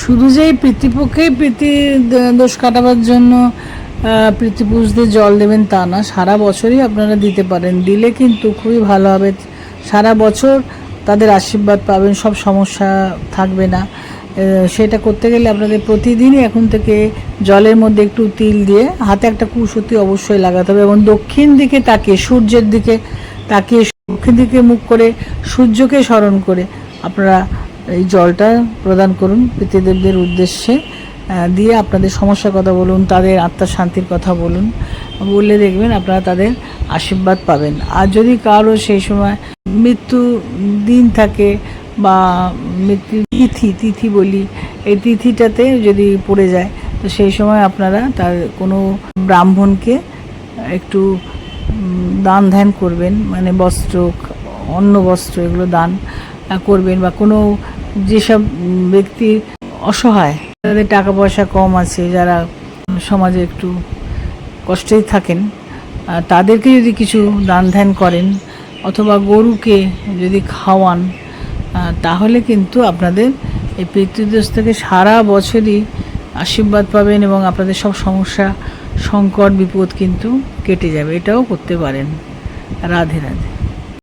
শুধু যে পিতৃপক্ষেই প্রীতি দোষ কাটাবার জন্য পিতৃপুরুষদের জল দেবেন তা না, সারা বছরই আপনারা দিতে পারেন। দিলে কিন্তু খুবই ভালো হবে, সারা বছর তাদের আশীর্বাদ পাবেন, সব সমস্যা থাকবে না। সেটা করতে গেলে আপনাদের প্রতিদিনই এখন থেকে জলের মধ্যে একটু তিল দিয়ে হাতে একটা কুশতি অবশ্যই লাগাতে হবে, এবং দক্ষিণ দিকে তাকিয়ে, সূর্যের দিকে তাকিয়ে, দক্ষিণ দিকে মুখ করে সূর্যকে স্মরণ করে আপনারা এই জলটা প্রদান করুন পিতৃদেবদের উদ্দেশ্যে। দিয়ে আপনাদের সমস্যার কথা বলুন, তাদের আত্মার শান্তির কথা বলুন, বললে দেখবেন আপনারা তাদের আশীর্বাদ পাবেন। আর যদি কারো সেই সময় মৃত্যু দিন থাকে বা মৃত্যু তিথি বলি, এই তিথিটাতে যদি পড়ে যায়, তো সেই সময় আপনারা তার কোনো ব্রাহ্মণকে একটু দান ধ্যান করবেন, মানে বস্ত্র, অন্ন বস্ত্র এগুলো দান করবেন। বা কোনো যেসব ব্যক্তি অসহায়, যাদের টাকা পয়সা কম আছে, যারা সমাজে একটু কষ্টেই থাকেন, তাদেরকে যদি কিছু দান ধ্যান করেন অথবা গরুকে যদি খাওয়ান, তাহলে কিন্তু আপনাদের এই পিতৃদোষ থেকে সারা বছরই আশীর্বাদ পাবেন এবং আপনাদের সব সমস্যা, সংকট, বিপদ কিন্তু কেটে যাবে। এটাও করতে পারেন। রাধে রাধে।